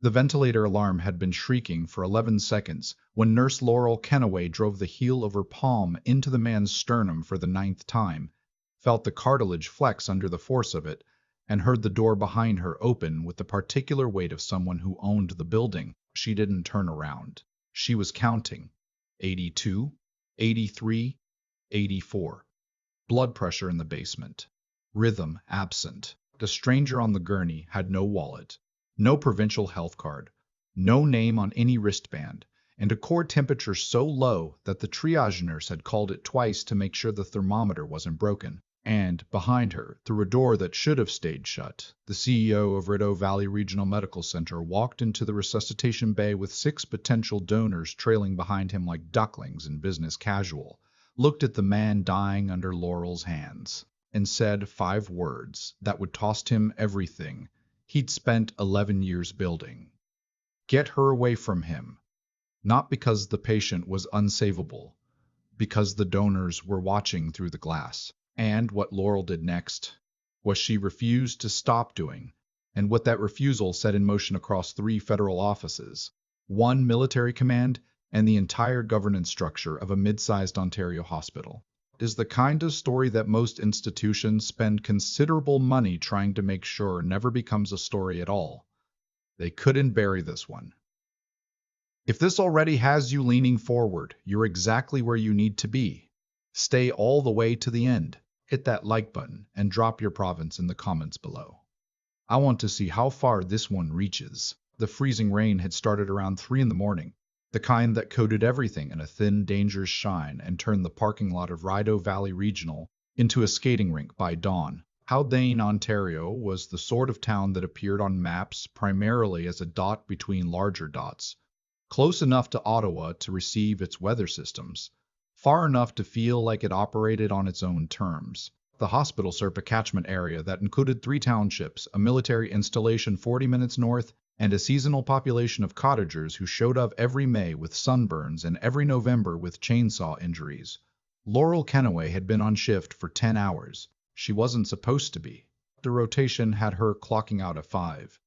The ventilator alarm had been shrieking for 11 seconds when Nurse Laurel Kennaway drove the heel of her palm into the man's sternum for the 9th time, felt the cartilage flex under the force of it, and heard the door behind her open with the particular weight of someone who owned the building. She didn't turn around. She was counting. 82, 83, 84. Blood pressure in the basement. Rhythm absent. The stranger on the gurney had no wallet, no provincial health card, no name on any wristband, and a core temperature so low that the triage nurse had called it twice to make sure the thermometer wasn't broken. And, behind her, through a door that should have stayed shut, the CEO of Rideau Valley Regional Medical Center walked into the resuscitation bay with 6 potential donors trailing behind him like ducklings in business casual, looked at the man dying under Laurel's hands, and said 5 words that would cost him everything he'd spent 11 years building. Get her away from him. Not because the patient was unsavable, because the donors were watching through the glass. And what Laurel did next was she refused to stop doing, and what that refusal set in motion across 3 federal offices, 1 military command, and the entire governance structure of a mid-sized Ontario hospital. Is the kind of story that most institutions spend considerable money trying to make sure never becomes a story at all. They couldn't bury this one. If this already has you leaning forward, you're exactly where you need to be. Stay all the way to the end. Hit that like button and drop your province in the comments below. I want to see how far this one reaches. The freezing rain had started around 3 in the morning. The kind that coated everything in a thin, dangerous shine and turned the parking lot of Rideau Valley Regional into a skating rink by dawn. Haldane, Ontario was the sort of town that appeared on maps primarily as a dot between larger dots, close enough to Ottawa to receive its weather systems, far enough to feel like it operated on its own terms. The hospital served a catchment area that included 3 townships, a military installation 40 minutes north, and a seasonal population of cottagers who showed up every May with sunburns and every November with chainsaw injuries. Laurel Kennaway had been on shift for 10 hours. She wasn't supposed to be. The rotation had her clocking out at 5.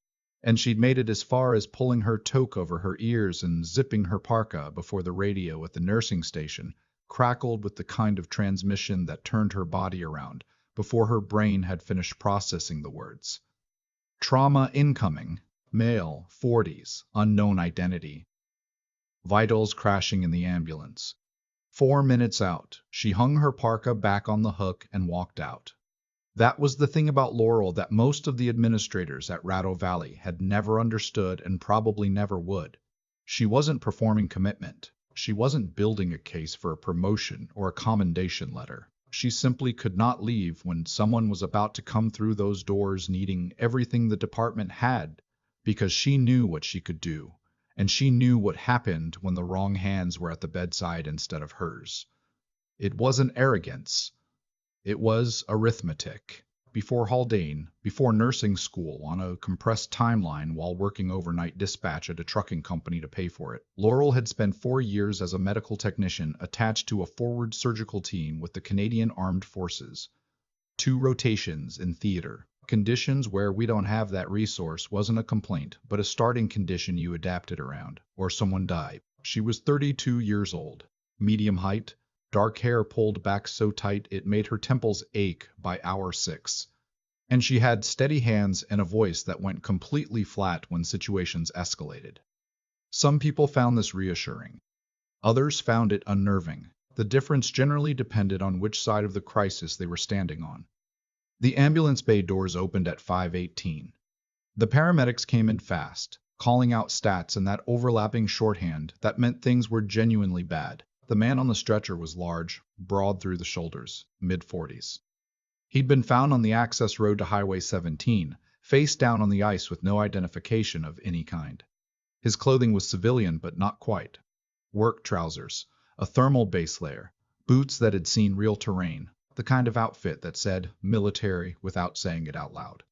And she'd made it as far as pulling her toque over her ears and zipping her parka before the radio at the nursing station crackled with the kind of transmission that turned her body around before her brain had finished processing the words. Trauma incoming. Male, 40s, unknown identity. Vitals crashing in the ambulance. 4 minutes out, she hung her parka back on the hook and walked out. That was the thing about Laurel that most of the administrators at Rideau Valley had never understood and probably never would. She wasn't performing commitment. She wasn't building a case for a promotion or a commendation letter. She simply could not leave when someone was about to come through those doors needing everything the department had, because she knew what she could do, and she knew what happened when the wrong hands were at the bedside instead of hers. It wasn't arrogance. It was arithmetic. Before Haldane, before nursing school on a compressed timeline while working overnight dispatch at a trucking company to pay for it, Laurel had spent 4 years as a medical technician attached to a forward surgical team with the Canadian Armed Forces. 2 rotations in theater. Conditions where we don't have that resource wasn't a complaint, but a starting condition you adapted around, or someone died. She was 32 years old, medium height, dark hair pulled back so tight it made her temples ache by hour 6. And she had steady hands and a voice that went completely flat when situations escalated. Some people found this reassuring. Others found it unnerving. The difference generally depended on which side of the crisis they were standing on. The ambulance bay doors opened at 5:18. The paramedics came in fast, calling out stats in that overlapping shorthand that meant things were genuinely bad. The man on the stretcher was large, broad through the shoulders, mid-40s. He'd been found on the access road to Highway 17, face down on the ice with no identification of any kind. His clothing was civilian but not quite. Work trousers, a thermal base layer, boots that had seen real terrain, the kind of outfit that said military without saying it out loud.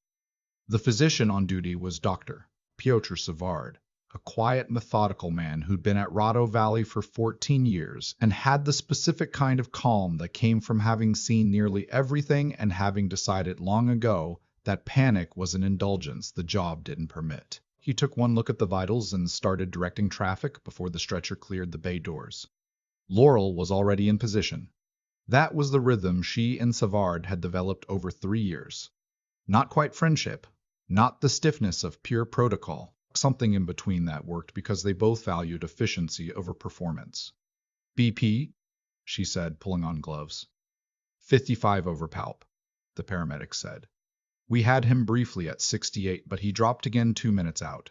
The physician on duty was Dr. Piotr Savard, a quiet, methodical man who'd been at Rideau Valley for 14 years and had the specific kind of calm that came from having seen nearly everything and having decided long ago that panic was an indulgence the job didn't permit. He took one look at the vitals and started directing traffic before the stretcher cleared the bay doors. Laurel was already in position. That was the rhythm she and Savard had developed over 3 years. Not quite friendship, not the stiffness of pure protocol. Something in between that worked because they both valued efficiency over performance. BP, she said, pulling on gloves. 55 over palp, the paramedic said. We had him briefly at 68, but he dropped again 2 minutes out.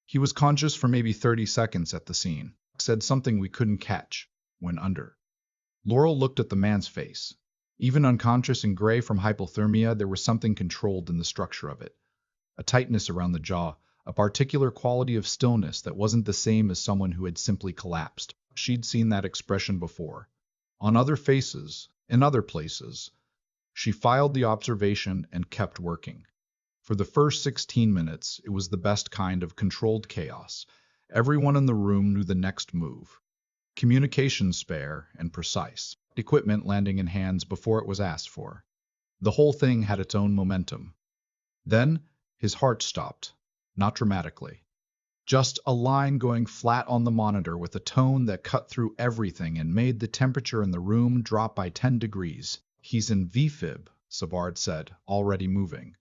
He was conscious for maybe 30 seconds at the scene, said something we couldn't catch, went under. Laurel looked at the man's face. Even unconscious and gray from hypothermia, there was something controlled in the structure of it. A tightness around the jaw, a particular quality of stillness that wasn't the same as someone who had simply collapsed. She'd seen that expression before. On other faces, in other places. She filed the observation and kept working. For the first 16 minutes, it was the best kind of controlled chaos. Everyone in the room knew the next move. Communication spare and precise. Equipment landing in hands before it was asked for. The whole thing had its own momentum. Then, his heart stopped. Not dramatically. Just a line going flat on the monitor with a tone that cut through everything and made the temperature in the room drop by 10 degrees. He's in VFib, Savard said, already moving.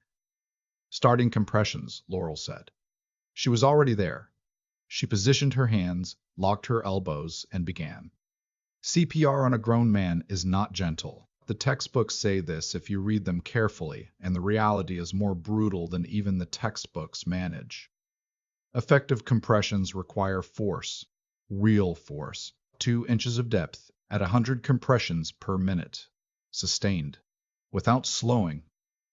Starting compressions, Laurel said. She was already there. She positioned her hands, locked her elbows, and began. CPR on a grown man is not gentle. The textbooks say this if you read them carefully, and the reality is more brutal than even the textbooks manage. Effective compressions require force, real force, 2 inches of depth at 100 compressions per minute. Sustained, without slowing,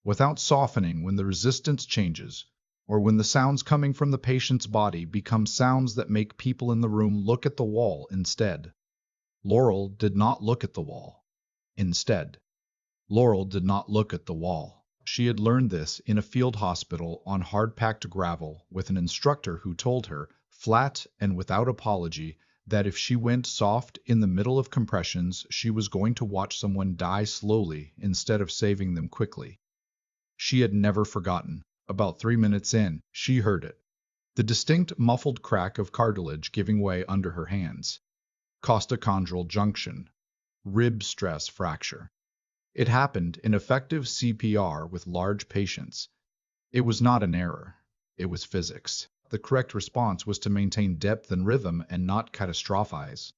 without softening when the resistance changes, or when the sounds coming from the patient's body become sounds that make people in the room look at the wall instead. Laurel did not look at the wall. Instead, Laurel did not look at the wall. She had learned this in a field hospital on hard-packed gravel with an instructor who told her, flat and without apology, that if she went soft in the middle of compressions, she was going to watch someone die slowly instead of saving them quickly. She had never forgotten. About 3 minutes in, she heard it. The distinct muffled crack of cartilage giving way under her hands. Costochondral junction. Rib stress fracture. It happened in effective CPR with large patients. It was not an error. It was physics. The correct response was to maintain depth and rhythm and not catastrophize.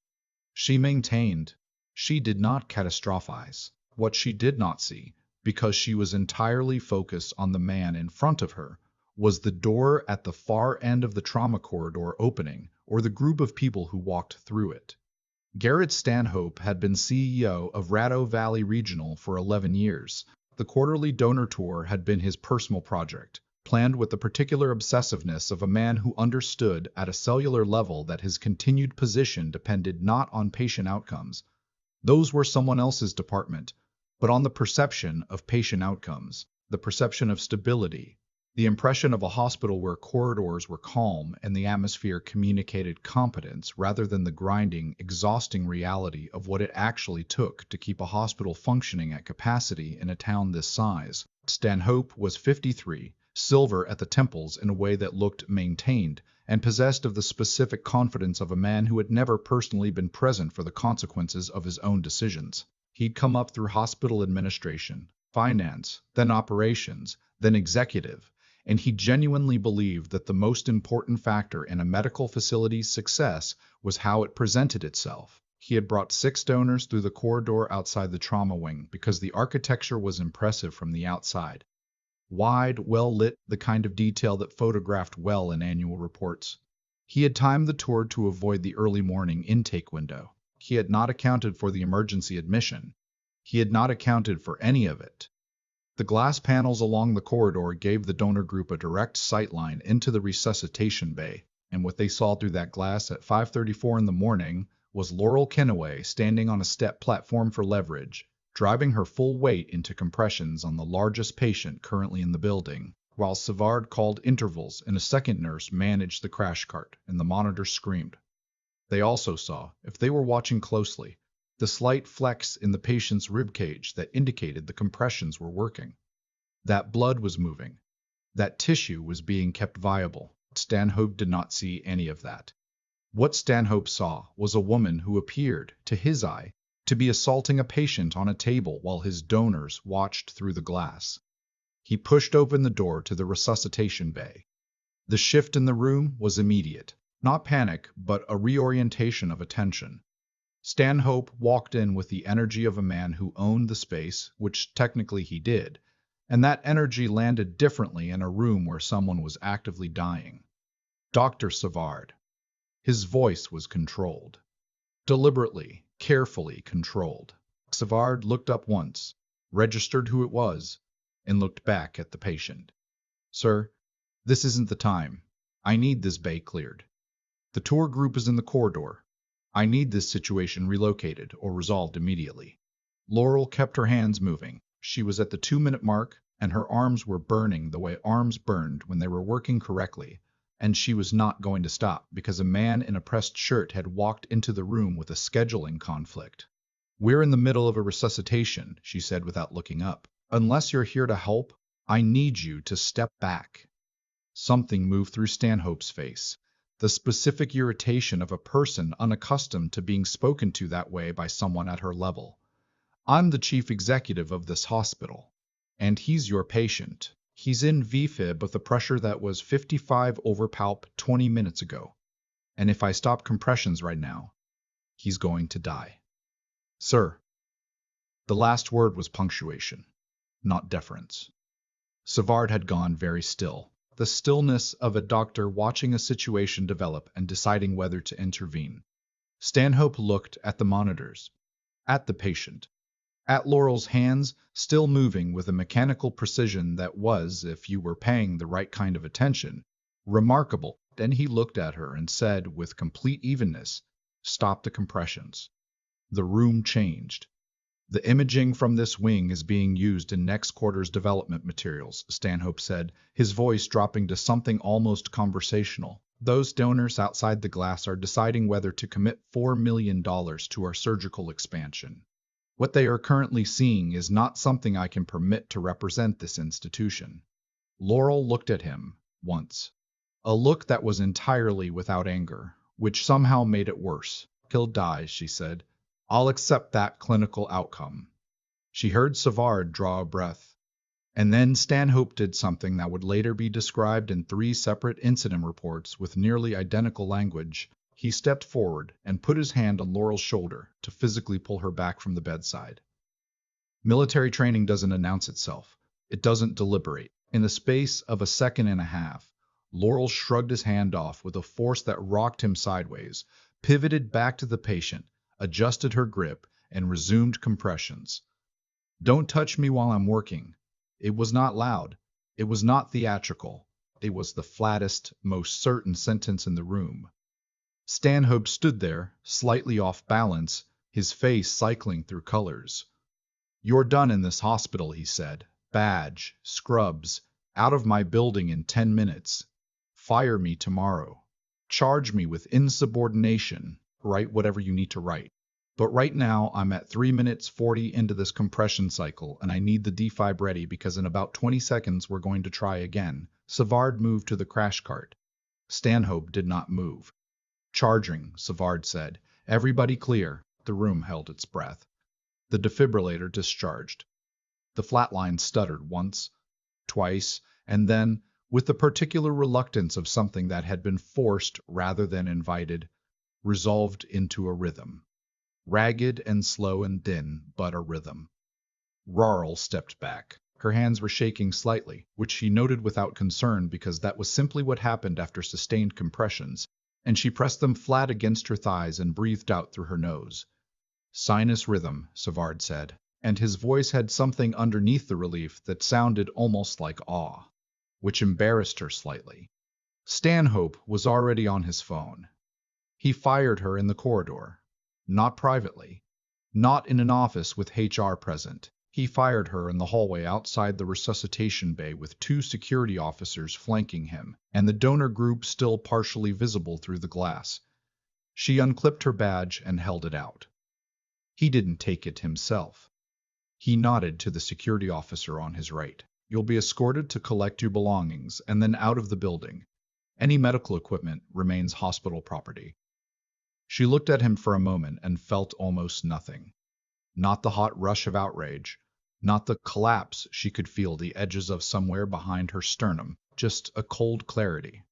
She maintained. She did not catastrophize. What she did not see, because she was entirely focused on the man in front of her, was the door at the far end of the trauma corridor opening, or the group of people who walked through it. Garrett Stanhope had been CEO of Ratto Valley Regional for 11 years. The quarterly donor tour had been his personal project, planned with the particular obsessiveness of a man who understood at a cellular level that his continued position depended not on patient outcomes. Those were someone else's department, but on the perception of patient outcomes, the perception of stability, the impression of a hospital where corridors were calm and the atmosphere communicated competence rather than the grinding, exhausting reality of what it actually took to keep a hospital functioning at capacity in a town this size. Stanhope was 53, silver at the temples in a way that looked maintained, and possessed of the specific confidence of a man who had never personally been present for the consequences of his own decisions. He'd come up through hospital administration, finance, then operations, then executive, and he genuinely believed that the most important factor in a medical facility's success was how it presented itself. He had brought 6 donors through the corridor outside the trauma wing because the architecture was impressive from the outside. Wide, well-lit, the kind of detail that photographed well in annual reports. He had timed the tour to avoid the early morning intake window. He had not accounted for the emergency admission. He had not accounted for any of it. The glass panels along the corridor gave the donor group a direct sightline into the resuscitation bay, and what they saw through that glass at 5:34 in the morning was Laurel Kennaway standing on a step platform for leverage, driving her full weight into compressions on the largest patient currently in the building, while Savard called intervals and a second nurse managed the crash cart, and the monitor screamed. They also saw, if they were watching closely, the slight flex in the patient's ribcage that indicated the compressions were working. That blood was moving. That tissue was being kept viable. Stanhope did not see any of that. What Stanhope saw was a woman who appeared, to his eye, to be assaulting a patient on a table while his donors watched through the glass. He pushed open the door to the resuscitation bay. The shift in the room was immediate. Not panic, but a reorientation of attention. Stanhope walked in with the energy of a man who owned the space, which technically he did, and that energy landed differently in a room where someone was actively dying. Dr. Savard. His voice was controlled. Deliberately, carefully controlled. Savard looked up once, registered who it was, and looked back at the patient. "Sir, this isn't the time. I need this bay cleared. The tour group is in the corridor. I need this situation relocated or resolved immediately." Laurel kept her hands moving. She was at the 2-minute mark, and her arms were burning the way arms burned when they were working correctly, and she was not going to stop because a man in a pressed shirt had walked into the room with a scheduling conflict. "We're in the middle of a resuscitation," she said without looking up. "Unless you're here to help, I need you to step back." Something moved through Stanhope's face. The specific irritation of a person unaccustomed to being spoken to that way by someone at her level. "I'm the chief executive of this hospital, and he's your patient. He's in VFib with a pressure that was 55 over palp 20 minutes ago. And if I stop compressions right now, he's going to die. Sir." The last word was punctuation, not deference. Savard had gone very still. The stillness of a doctor watching a situation develop and deciding whether to intervene. Stanhope looked at the monitors, at the patient, at Laurel's hands still moving with a mechanical precision that was, if you were paying the right kind of attention, remarkable. Then he looked at her and said with complete evenness, "Stop the compressions." The room changed. "The imaging from this wing is being used in next quarter's development materials," Stanhope said, his voice dropping to something almost conversational. "Those donors outside the glass are deciding whether to commit $4 million to our surgical expansion. What they are currently seeing is not something I can permit to represent this institution." Laurel looked at him once. A look that was entirely without anger, which somehow made it worse. "He'll die," she said. "I'll accept that clinical outcome." She heard Savard draw a breath. And then Stanhope did something that would later be described in 3 separate incident reports with nearly identical language. He stepped forward and put his hand on Laurel's shoulder to physically pull her back from the bedside. Military training doesn't announce itself. It doesn't deliberate. In the space of a second and a half, Laurel shrugged his hand off with a force that rocked him sideways, pivoted back to the patient, adjusted her grip, and resumed compressions. "Don't touch me while I'm working." It was not loud. It was not theatrical. It was the flattest, most certain sentence in the room. Stanhope stood there, slightly off balance, his face cycling through colors. "You're done in this hospital," he said. "Badge, scrubs, out of my building in 10 minutes. Fire me tomorrow. Charge me with insubordination. Write whatever you need to write. But right now, I'm at 3 minutes 40 into this compression cycle, and I need the defib ready because in about 20 seconds we're going to try again." Savard moved to the crash cart. Stanhope did not move. "Charging," Savard said. "Everybody clear." The room held its breath. The defibrillator discharged. The flatline stuttered once, twice, and then, with the particular reluctance of something that had been forced rather than invited, resolved into a rhythm. Ragged and slow and thin, but a rhythm. Laurel stepped back. Her hands were shaking slightly, which she noted without concern because that was simply what happened after sustained compressions, and she pressed them flat against her thighs and breathed out through her nose. "Sinus rhythm," Savard said, and his voice had something underneath the relief that sounded almost like awe, which embarrassed her slightly. Stanhope was already on his phone. He fired her in the corridor. Not privately. Not in an office with HR present. He fired her in the hallway outside the resuscitation bay with 2 security officers flanking him, and the donor group still partially visible through the glass. She unclipped her badge and held it out. He didn't take it himself. He nodded to the security officer on his right. "You'll be escorted to collect your belongings and then out of the building. Any medical equipment remains hospital property. She looked at him for a moment and felt almost nothing. Not the hot rush of outrage, not the collapse she could feel the edges of somewhere behind her sternum, just a cold clarity.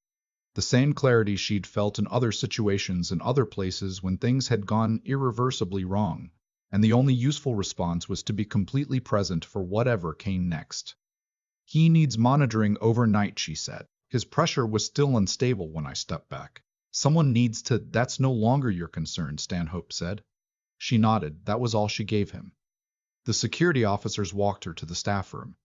The same clarity she'd felt in other situations and other places when things had gone irreversibly wrong, and the only useful response was to be completely present for whatever came next. He needs monitoring overnight, she said. His pressure was still unstable when I stepped back. Someone needs to— That's no longer your concern, Stanhope said. She nodded. That was all she gave him. The security officers walked her to the staff room.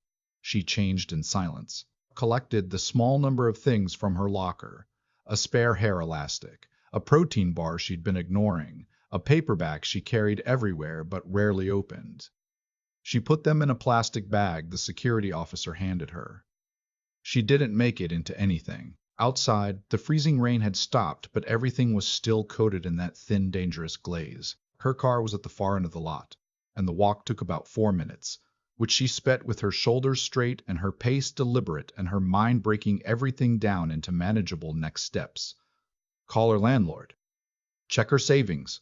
She changed in silence, collected the small number of things from her locker: a spare hair elastic, a protein bar she'd been ignoring, a paperback she carried everywhere but rarely opened. She put them in a plastic bag the security officer handed her. She didn't make it into anything. Outside, the freezing rain had stopped, but everything was still coated in that thin, dangerous glaze. Her car was at the far end of the lot, and the walk took about 4 minutes, which she spent with her shoulders straight and her pace deliberate and her mind breaking everything down into manageable next steps. Call her landlord. Check her savings.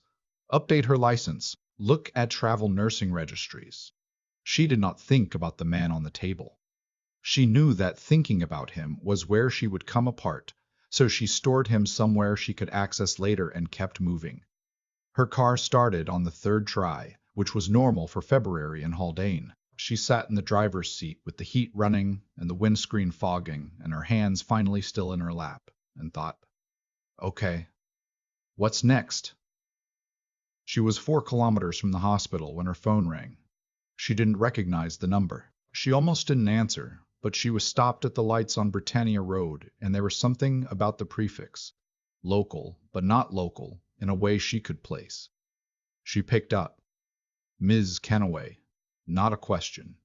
Update her license. Look at travel nursing registries. She did not think about the man on the table. She knew that thinking about him was where she would come apart, so she stored him somewhere she could access later and kept moving. Her car started on the third try, which was normal for February in Haldane. She sat in the driver's seat with the heat running and the windscreen fogging and her hands finally still in her lap, and thought, okay, what's next? She was 4 kilometers from the hospital when her phone rang. She didn't recognize the number. She almost didn't answer, but she was stopped at the lights on Britannia Road, and there was something about the prefix, local but not local, in a way she could place. She picked up. Ms. Kennaway. Not a question.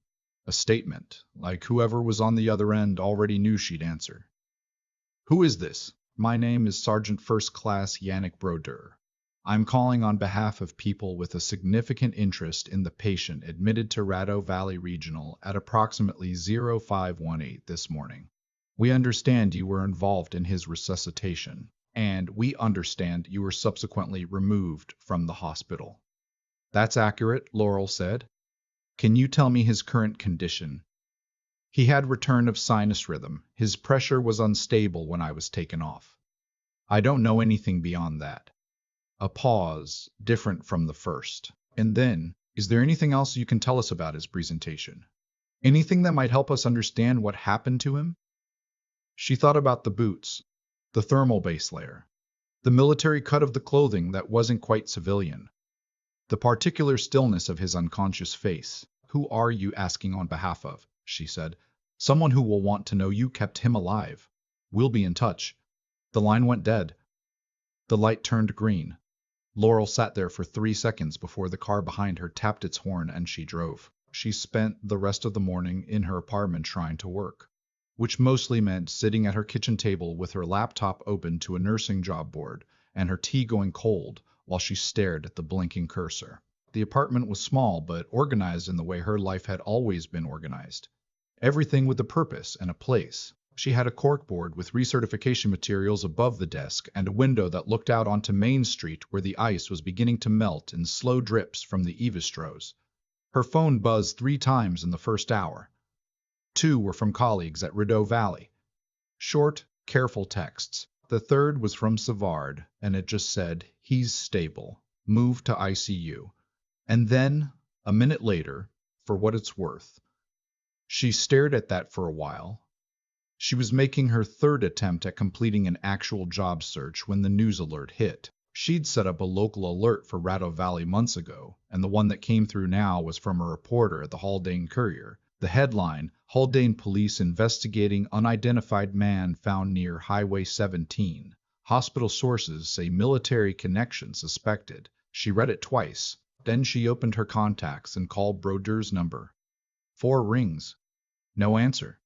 A statement, like whoever was on the other end already knew she'd answer. Who is this? My name is Sergeant First Class Yannick Brodeur. I'm calling on behalf of people with a significant interest in the patient admitted to Radeau Valley Regional at approximately 0518 this morning. We understand you were involved in his resuscitation, and we understand you were subsequently removed from the hospital. That's accurate, Laurel said. Can you tell me his current condition? He had return of sinus rhythm. His pressure was unstable when I was taken off. I don't know anything beyond that. A pause, different from the first. And then, is there anything else you can tell us about his presentation? Anything that might help us understand what happened to him? She thought about the boots, the thermal base layer, the military cut of the clothing that wasn't quite civilian, the particular stillness of his unconscious face. Who are you asking on behalf of? She said. Someone who will want to know you kept him alive. We'll be in touch. The line went dead. The light turned green. Laurel sat there for 3 seconds before the car behind her tapped its horn and she drove. She spent the rest of the morning in her apartment trying to work, which mostly meant sitting at her kitchen table with her laptop open to a nursing job board and her tea going cold while she stared at the blinking cursor. The apartment was small but organized in the way her life had always been organized. Everything with a purpose and a place. She had a corkboard with recertification materials above the desk and a window that looked out onto Main Street where the ice was beginning to melt in slow drips from the Evistros. Her phone buzzed 3 times in the first hour. 2 were from colleagues at Radeau Valley. Short, careful texts. The third was from Savard, and it just said, he's stable. Moved to ICU. And then, a minute later, for what it's worth. She stared at that for a while. She was making her 3rd attempt at completing an actual job search when the news alert hit. She'd set up a local alert for Radeau Valley months ago, and the one that came through now was from a reporter at the Haldane Courier. The headline, Haldane Police Investigating Unidentified Man Found Near Highway 17. Hospital sources say military connection suspected. She read it twice. Then she opened her contacts and called Brodeur's number. 4 rings. No answer.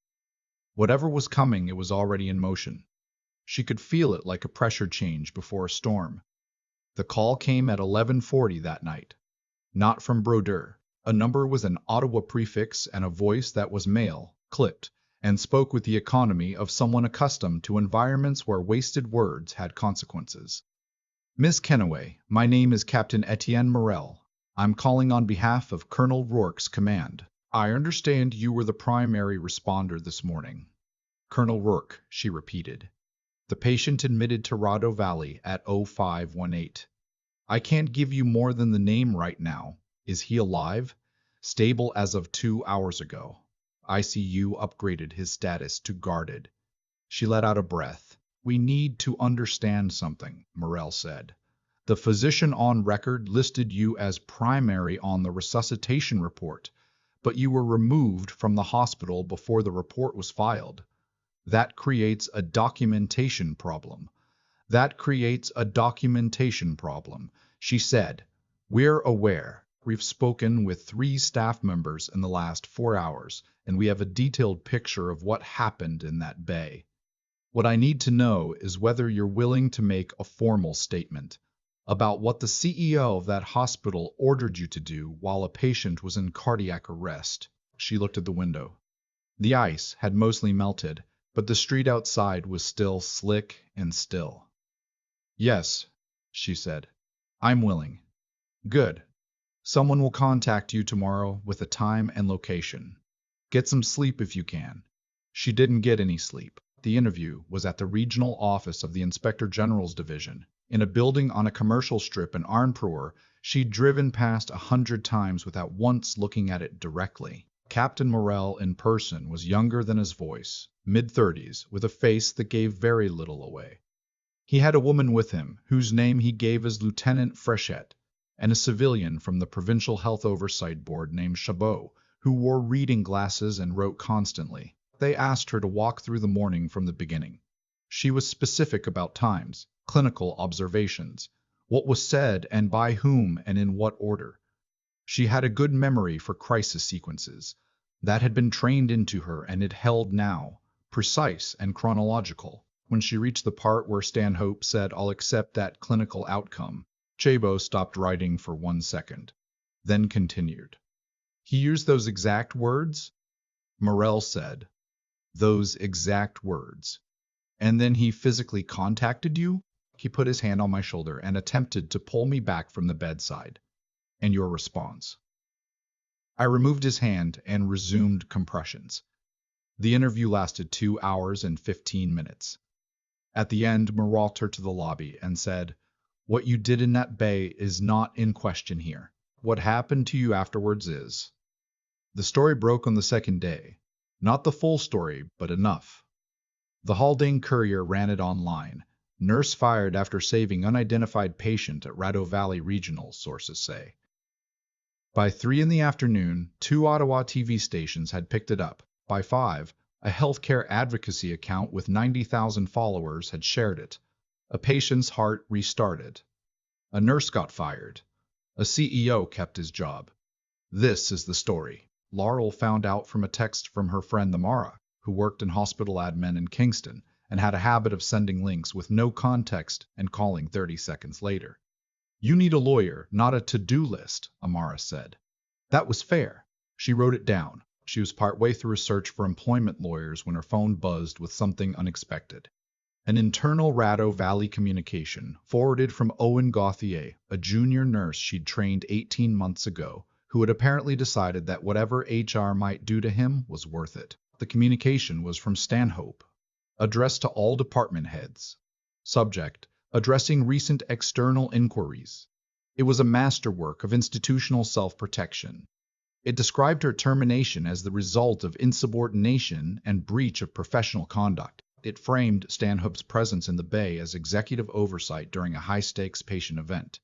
Whatever was coming, it was already in motion. She could feel it like a pressure change before a storm. The call came at 11:40 that night. Not from Brodeur. A number with an Ottawa prefix and a voice that was male, clipped, and spoke with the economy of someone accustomed to environments where wasted words had consequences. Miss Kennaway, my name is Captain Etienne Morel. I'm calling on behalf of Colonel Rourke's command. I understand you were the primary responder this morning. Colonel Rourke, she repeated. The patient admitted to Rado Valley at 0518. I can't give you more than the name right now. Is he alive? Stable as of 2 hours ago. ICU upgraded his status to guarded. She let out a breath. We need to understand something, Morel said. The physician on record listed you as primary on the resuscitation report, but you were removed from the hospital before the report was filed. That creates a documentation problem. She said. We're aware. We've spoken with 3 staff members in the last 4 hours, and we have a detailed picture of what happened in that bay. What I need to know is whether you're willing to make a formal statement about what the CEO of that hospital ordered you to do while a patient was in cardiac arrest. She looked at the window. The ice had mostly melted, but the street outside was still slick and still. Yes, she said. I'm willing. Good. Someone will contact you tomorrow with a time and location. Get some sleep if you can. She didn't get any sleep. The interview was at the regional office of the Inspector General's division, in a building on a commercial strip in Arnprior she'd driven past 100 times without once looking at it directly. Captain Morel in person was younger than his voice, mid-30s, with a face that gave very little away. He had a woman with him, whose name he gave as Lieutenant Frechette, and a civilian from the Provincial Health Oversight Board named Chabot, who wore reading glasses and wrote constantly. They asked her to walk through the morning from the beginning. She was specific about times, clinical observations, what was said and by whom and in what order. She had a good memory for crisis sequences. That had been trained into her and it held now, precise and chronological. When she reached the part where Stanhope said, I'll accept that clinical outcome, Chabot stopped writing for 1 second, then continued. He used those exact words? Morel said. Those exact words. And then he physically contacted you? He put his hand on my shoulder and attempted to pull me back from the bedside. And your response? I removed his hand and resumed compressions. The interview lasted 2 hours and 15 minutes. At the end, Morel turned to the lobby and said, What you did in that bay is not in question here. What happened to you afterwards is. The story broke on the second day. Not the full story, but enough. The Haldane Courier ran it online. Nurse fired after saving unidentified patient at Rado Valley Regional, sources say. By 3 in the afternoon, 2 Ottawa TV stations had picked it up. By 5, a healthcare advocacy account with 90,000 followers had shared it. A patient's heart restarted. A nurse got fired. A CEO kept his job. This is the story. Laurel found out from a text from her friend Amara, who worked in hospital admin in Kingston and had a habit of sending links with no context and calling 30 seconds later. You need a lawyer, not a to-do list, Amara said. That was fair. She wrote it down. She was partway through a search for employment lawyers when her phone buzzed with something unexpected. An internal Rado Valley communication forwarded from Owen Gauthier, a junior nurse she'd trained 18 months ago, who had apparently decided that whatever HR might do to him was worth it. The communication was from Stanhope, addressed to all department heads. Subject, addressing recent external inquiries. It was a masterwork of institutional self-protection. It described her termination as the result of insubordination and breach of professional conduct. It framed Stanhope's presence in the bay as executive oversight during a high-stakes patient event.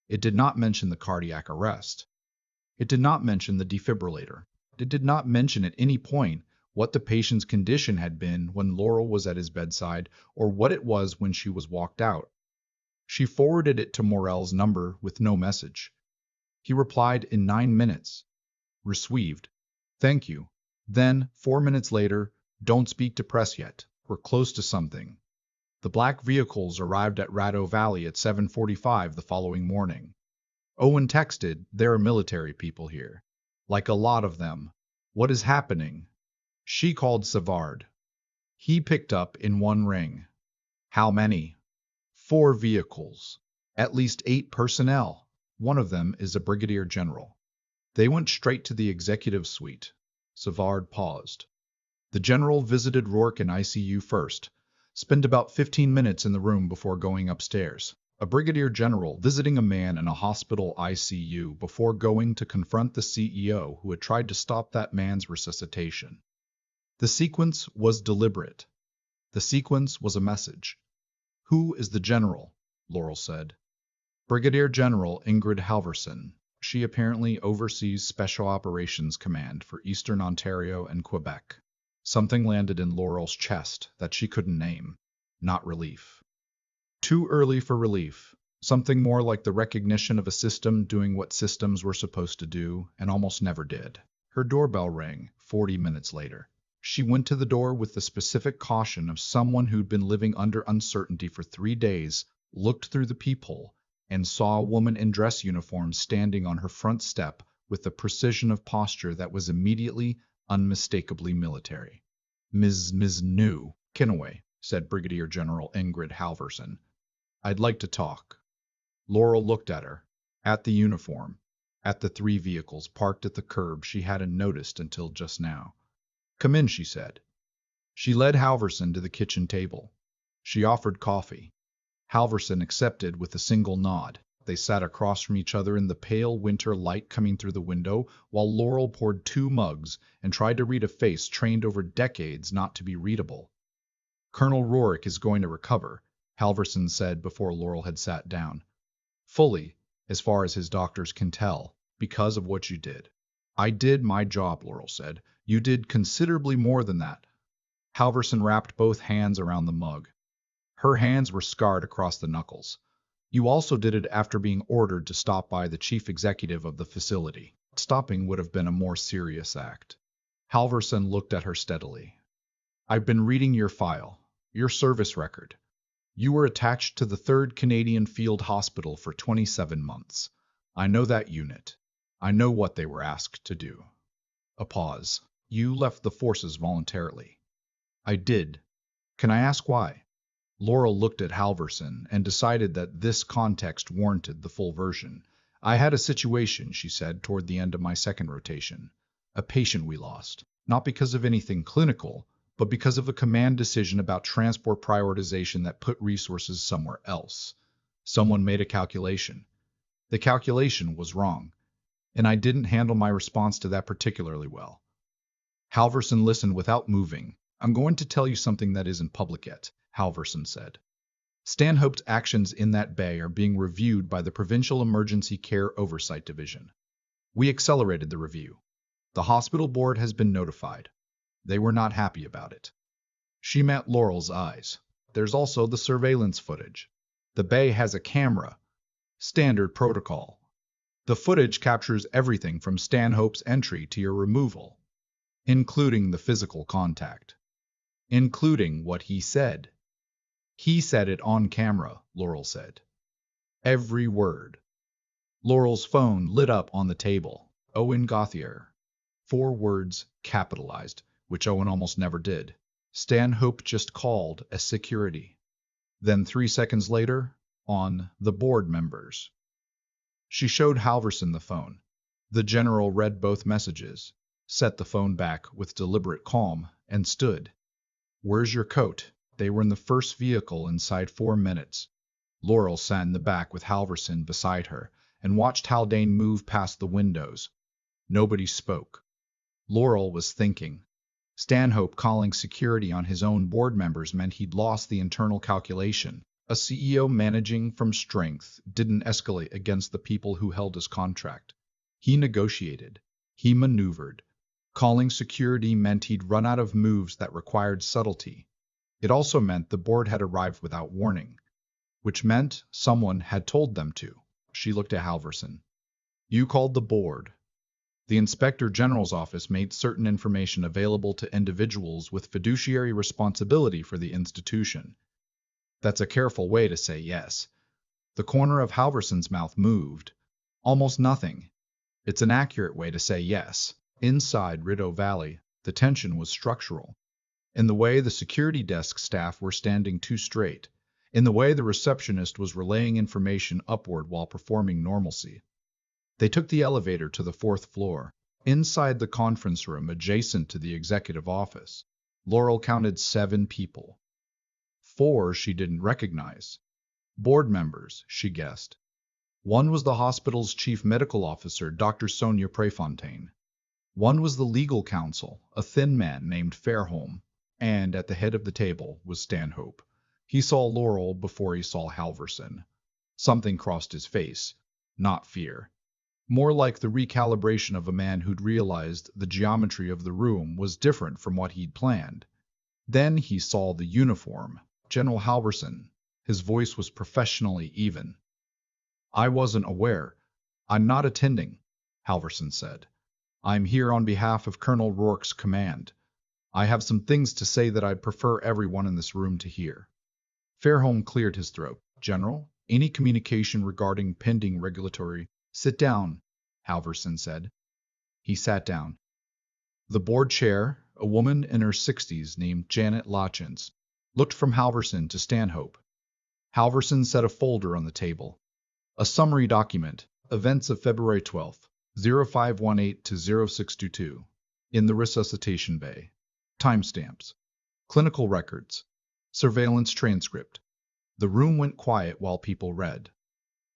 It did not mention the cardiac arrest. It did not mention the defibrillator. It did not mention at any point what the patient's condition had been when Laurel was at his bedside or what it was when she was walked out. She forwarded it to Morel's number with no message. He replied in 9 minutes. Received. Thank you. Then, 4 minutes later, don't speak to press yet. We're close to something. The black vehicles arrived at Rado Valley at 7:45 the following morning. Owen texted, there are military people here. Like a lot of them. What is happening? She called Savard. He picked up in one ring. How many? 4 vehicles. At least 8 personnel. One of them is a brigadier general. They went straight to the executive suite. Savard paused. The general visited Rourke in ICU first, spent about 15 minutes in the room before going upstairs. A brigadier general visiting a man in a hospital ICU before going to confront the CEO who had tried to stop that man's resuscitation. The sequence was deliberate. The sequence was a message. Who is the general? Laurel said. Brigadier General Ingrid Halverson. She apparently oversees Special Operations Command for Eastern Ontario and Quebec. Something landed in Laurel's chest that she couldn't name. Not relief. Too early for relief. Something more like the recognition of a system doing what systems were supposed to do and almost never did. Her doorbell rang 40 minutes later. She went to the door with the specific caution of someone who'd been living under uncertainty for 3 days, looked through the peephole, and saw a woman in dress uniform standing on her front step with the precision of posture that was immediately, unmistakably military. Ms. Kennaway, said Brigadier General Ingrid Halverson. I'd like to talk. Laurel looked at her, at the uniform, at the 3 vehicles parked at the curb she hadn't noticed until just now. Come in, she said. She led Halverson to the kitchen table. She offered coffee. Halverson accepted with a single nod. They sat across from each other in the pale winter light coming through the window, while Laurel poured 2 mugs and tried to read a face trained over decades not to be readable. Colonel Rourke is going to recover, Halverson said before Laurel had sat down. Fully, as far as his doctors can tell, because of what you did. I did my job, Laurel said. You did considerably more than that. Halverson wrapped both hands around the mug. Her hands were scarred across the knuckles. You also did it after being ordered to stop by the chief executive of the facility. Stopping would have been a more serious act. Halverson looked at her steadily. I've been reading your file, your service record. You were attached to the 3rd Canadian Field Hospital for 27 months. I know that unit. I know what they were asked to do. A pause. You left the forces voluntarily. I did. Can I ask why? Laurel looked at Halverson and decided that this context warranted the full version. I had a situation, she said, toward the end of my 2nd rotation. A patient we lost. Not because of anything clinical, but because of a command decision about transport prioritization that put resources somewhere else. Someone made a calculation. The calculation was wrong, and I didn't handle my response to that particularly well. Halverson listened without moving. I'm going to tell you something that isn't public yet, Halverson said. Stanhope's actions in that bay are being reviewed by the Provincial Emergency Care Oversight Division. We accelerated the review. The hospital board has been notified. They were not happy about it. She met Laurel's eyes. There's also the surveillance footage. The bay has a camera. Standard protocol. The footage captures everything from Stanhope's entry to your removal, including the physical contact, including what he said. He said it on camera, Laurel said. Every word. Laurel's phone lit up on the table. Owen Gauthier. 4 words capitalized, which Owen almost never did. Stanhope just called as security. Then 3 seconds later, on the board members. She showed Halverson the phone. The general read both messages, set the phone back with deliberate calm, and stood. Where's your coat? They were in the first vehicle inside 4 minutes. Laurel sat in the back with Halverson beside her and watched Haldane move past the windows. Nobody spoke. Laurel was thinking. Stanhope calling security on his own board members meant he'd lost the internal calculation. A CEO managing from strength didn't escalate against the people who held his contract. He negotiated. He maneuvered. Calling security meant he'd run out of moves that required subtlety. It also meant the board had arrived without warning, which meant someone had told them to. She looked at Halverson. You called the board. The Inspector General's office made certain information available to individuals with fiduciary responsibility for the institution. That's a careful way to say yes. The corner of Halverson's mouth moved. Almost nothing. It's an accurate way to say yes. Inside Rideau Valley, The tension was structural. In the way the security desk staff were standing too straight, in the way the receptionist was relaying information upward while performing normalcy. They took the elevator to the 4th floor. Inside the conference room adjacent to the executive office, Laurel counted 7 people. 4 she didn't recognize. Board members, she guessed. One was the hospital's chief medical officer, Dr. Sonia Prefontaine. One was the legal counsel, a thin man named Fairholme, and at the head of the table was Stanhope. He saw Laurel before he saw Halverson. Something crossed his face, not fear. More like the recalibration of a man who'd realized the geometry of the room was different from what he'd planned. Then he saw the uniform, General Halverson. His voice was professionally even. "I wasn't aware. I'm not attending," Halverson said. "I'm here on behalf of Colonel Rourke's command. I have some things to say that I'd prefer everyone in this room to hear." Fairholme cleared his throat. "General, any communication regarding pending regulatory—" "Sit down," Halverson said. He sat down. The board chair, a woman in her 60s named Janet Lachins, looked from Halverson to Stanhope. Halverson set a folder on the table. A summary document, events of February 12th, 0518 to 0622, in the resuscitation bay. Timestamps. Clinical records. Surveillance transcript. The room went quiet while people read.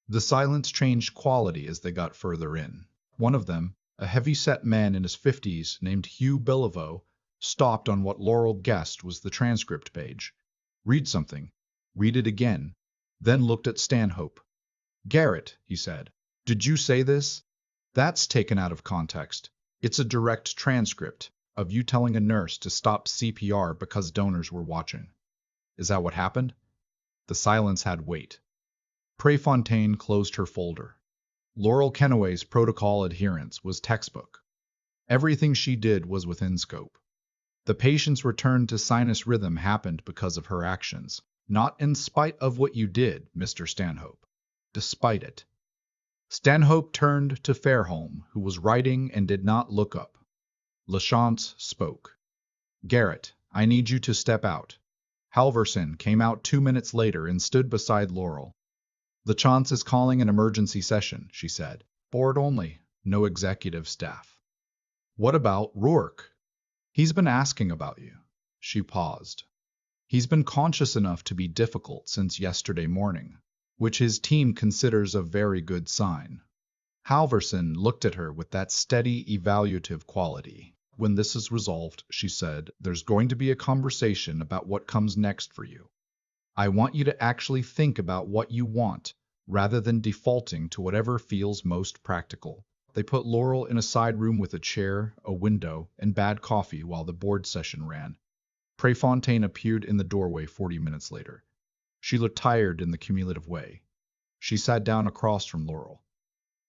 The silence changed quality as they got further in. One of them, a heavy-set man in his 50s named Hugh Beliveau, stopped on what Laurel guessed was the transcript page. "Read something." "Read it again." Then looked at Stanhope. "Garrett," he said, "did you say this?" "That's taken out of context. It's a direct transcript of you telling a nurse to stop CPR because donors were watching." "Is that what happened?" The silence had weight. Prefontaine closed her folder. Laurel Kennaway's protocol adherence was textbook. Everything she did was within scope. The patient's return to sinus rhythm happened because of her actions, not in spite of what you did, Mr. Stanhope. Despite it. Stanhope turned to Fairholme, who was writing and did not look up. Lachance spoke. "Garrett, I need you to step out." Halverson came out 2 minutes later and stood beside Laurel. "Lachance is calling an emergency session," she said. "Board only, no executive staff." "What about Rourke?" "He's been asking about you." She paused. "He's been conscious enough to be difficult since yesterday morning, which his team considers a very good sign." Halverson looked at her with that steady, evaluative quality. "When this is resolved," she said, "there's going to be a conversation about what comes next for you. I want you to actually think about what you want, rather than defaulting to whatever feels most practical." They put Laurel in a side room with a chair, a window, and bad coffee while the board session ran. Prefontaine appeared in the doorway 40 minutes later. She looked tired in the cumulative way. She sat down across from Laurel.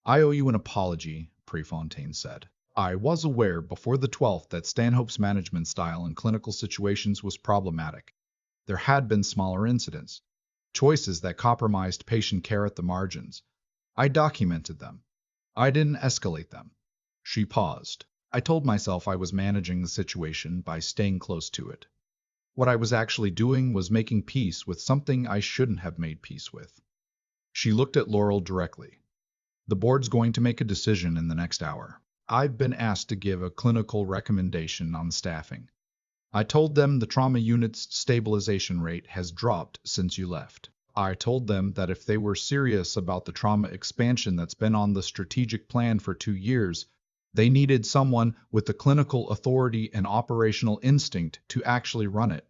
"I owe you an apology," Prefontaine said. "I was aware before the 12th that Stanhope's management style in clinical situations was problematic. There had been smaller incidents, choices that compromised patient care at the margins. I documented them. I didn't escalate them." She paused. "I told myself I was managing the situation by staying close to it. What I was actually doing was making peace with something I shouldn't have made peace with." She looked at Laurel directly. "The board's going to make a decision in the next hour. I've been asked to give a clinical recommendation on staffing. I told them the trauma unit's stabilization rate has dropped since you left. I told them that if they were serious about the trauma expansion that's been on the strategic plan for 2 years, they needed someone with the clinical authority and operational instinct to actually run it."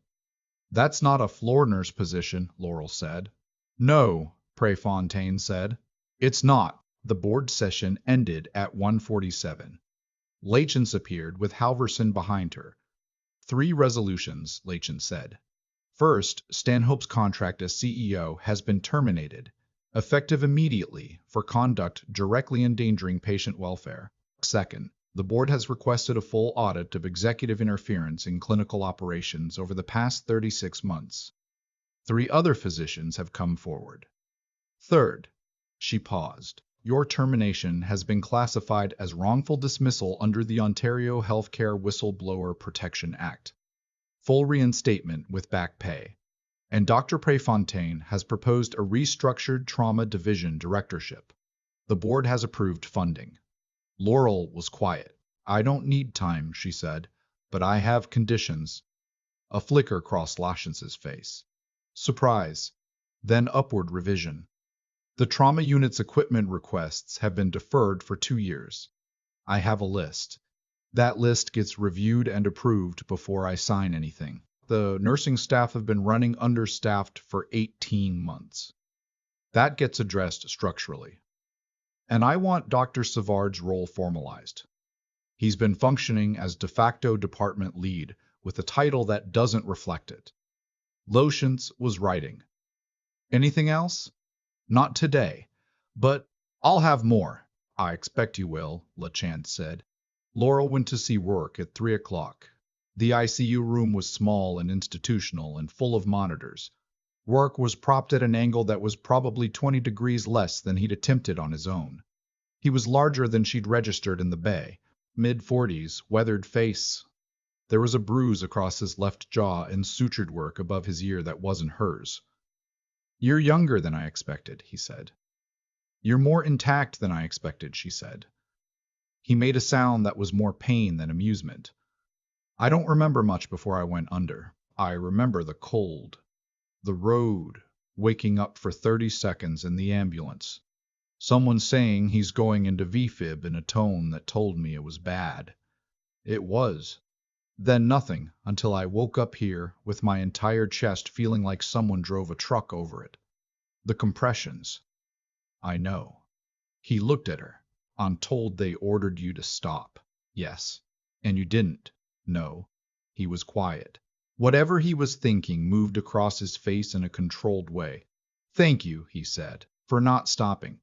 "That's not a floor nurse position," Laurel said. "No," Prefontaine said. "It's not." The board session ended at 1:47. Lachance appeared with Halverson behind her. "3 resolutions," Lachance said. "First, Stanhope's contract as CEO has been terminated, effective immediately, for conduct directly endangering patient welfare. Second, the board has requested a full audit of executive interference in clinical operations over the past 36 months. 3 other physicians have come forward. Third," she paused, Your termination has been classified as wrongful dismissal under the Ontario Healthcare Whistleblower Protection Act. Full reinstatement with back pay. And Dr. Prefontaine has proposed a restructured trauma division directorship. The board has approved funding. Laurel was quiet. I don't need time, she said, but I have conditions. A flicker crossed Lashens's face. Surprise. Then upward revision. The trauma unit's equipment requests have been deferred for 2 years. I have a list. That list gets reviewed and approved before I sign anything. The nursing staff have been running understaffed for 18 months. That gets addressed structurally. And I want Dr. Savard's role formalized. He's been functioning as de facto department lead with a title that doesn't reflect it. Lotiens was writing. Anything else? Not today, but I'll have more. I expect you will, Lachance said. Laurel went to see Rourke at 3 o'clock. The ICU room was small and institutional and full of monitors. Rourke was propped at an angle that was probably 20 degrees less than he'd attempted on his own. He was larger than she'd registered in the bay, mid-40s, weathered face. There was a bruise across his left jaw and sutured work above his ear that wasn't hers. You're younger than I expected, he said. You're more intact than I expected, she said. He made a sound that was more pain than amusement. I don't remember much before I went under. I remember the cold, the road, waking up for 30 seconds in the ambulance. Someone saying he's going into VFib in a tone that told me it was bad. It was. Then nothing until I woke up here with my entire chest feeling like someone drove a truck over it. The compressions. I know. He looked at her. I'm told they ordered you to stop. Yes. And you didn't. No. He was quiet. Whatever he was thinking moved across his face in a controlled way. Thank you, he said, for not stopping.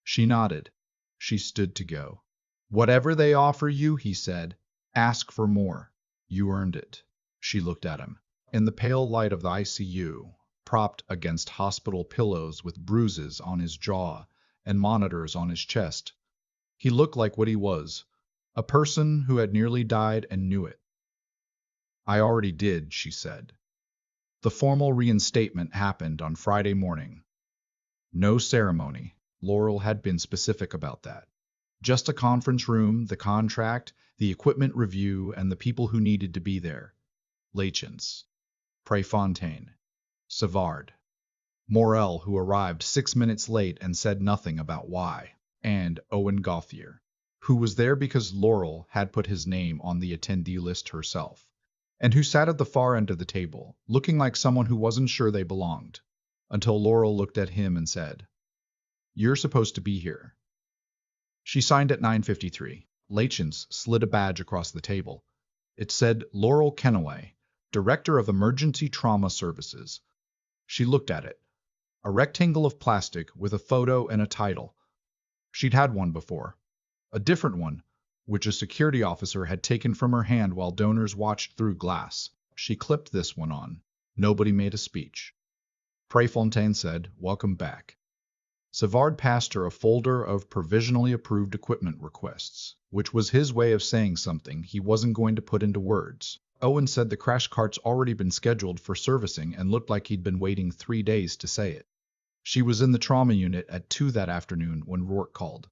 She nodded. She stood to go. Whatever they offer you, he said, ask for more. You earned it. She looked at him. In the pale light of the ICU, propped against hospital pillows with bruises on his jaw and monitors on his chest, he looked like what he was, a person who had nearly died and knew it. I already did, she said. The formal reinstatement happened on Friday morning. No ceremony. Laurel had been specific about that. Just a conference room, the contract, the equipment review, and the people who needed to be there. Lachance, Prefontaine, Savard, Morel, who arrived 6 minutes late and said nothing about why, and Owen Gauthier, who was there because Laurel had put his name on the attendee list herself, and who sat at the far end of the table, looking like someone who wasn't sure they belonged, until Laurel looked at him and said, You're supposed to be here. She signed at 9:53. Lachance slid a badge across the table. It said Laurel Kennaway, Director of Emergency Trauma Services. She looked at it. A rectangle of plastic with a photo and a title. She'd had one before. A different one, which a security officer had taken from her hand while donors watched through glass. She clipped this one on. Nobody made a speech. Prefontaine said, Welcome back. Savard passed her a folder of provisionally approved equipment requests, which was his way of saying something he wasn't going to put into words. Owen said the crash cart's already been scheduled for servicing and looked like he'd been waiting 3 days to say it. She was in the trauma unit at 2 that afternoon when Rourke called.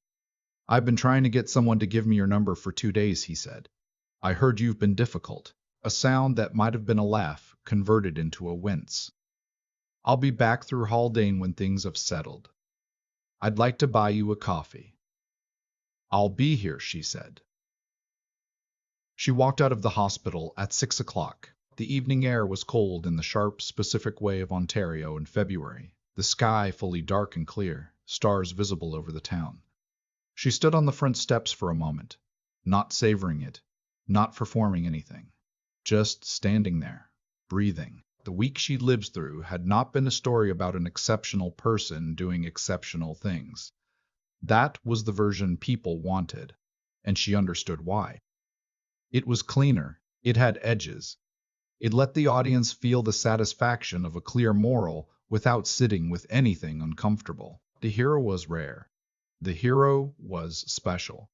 I've been trying to get someone to give me your number for 2 days, he said. I heard you've been difficult. A sound that might have been a laugh converted into a wince. I'll be back through Haldane when things have settled. I'd like to buy you a coffee. I'll be here, she said. She walked out of the hospital at 6 o'clock. The evening air was cold in the sharp, specific way of Ontario in February, the sky fully dark and clear, stars visible over the town. She stood on the front steps for a moment, not savoring it, not performing anything, just standing there, breathing. The week she lived through had not been a story about an exceptional person doing exceptional things. That was the version people wanted, and she understood why. It was cleaner, it had edges. It let the audience feel the satisfaction of a clear moral without sitting with anything uncomfortable. The hero was rare. The hero was special.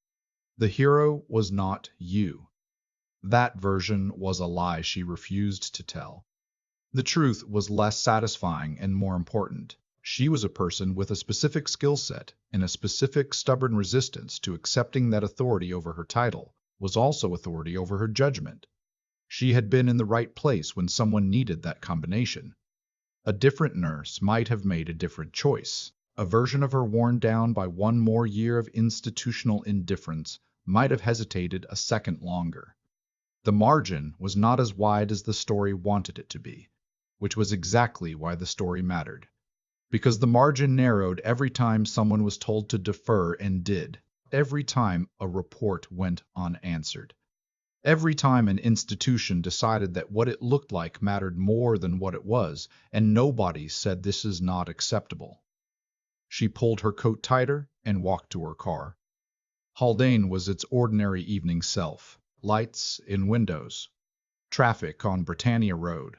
The hero was not you. That version was a lie she refused to tell. The truth was less satisfying and more important. She was a person with a specific skill set and a specific stubborn resistance to accepting that authority over her title was also authority over her judgment. She had been in the right place when someone needed that combination. A different nurse might have made a different choice. A version of her worn down by one more year of institutional indifference might have hesitated a second longer. The margin was not as wide as the story wanted it to be, which was exactly why the story mattered. Because the margin narrowed every time someone was told to defer and did, every time a report went unanswered, every time an institution decided that what it looked like mattered more than what it was, and nobody said this is not acceptable. She pulled her coat tighter and walked to her car. Haldane was its ordinary evening self. Lights in windows. Traffic on Britannia Road.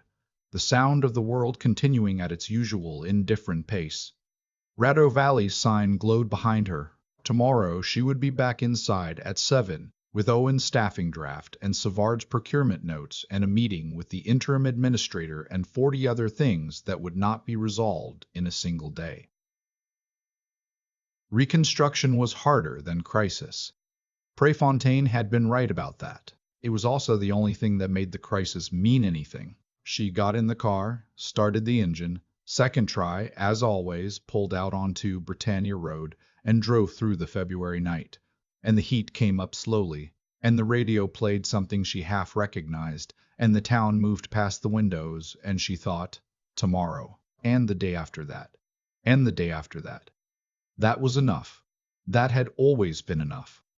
The sound of the world continuing at its usual indifferent pace. Rado Valley's sign glowed behind her. Tomorrow she would be back inside at 7 with Owen's staffing draft and Savard's procurement notes and a meeting with the interim administrator and 40 other things that would not be resolved in a single day. Reconstruction was harder than crisis. Prefontaine had been right about that. It was also the only thing that made the crisis mean anything. She got in the car, started the engine, second try, as always, pulled out onto Britannia Road, and drove through the February night. And the heat came up slowly, and the radio played something she half recognized, and the town moved past the windows, and she thought, tomorrow, and the day after that, and the day after that. That was enough. That had always been enough.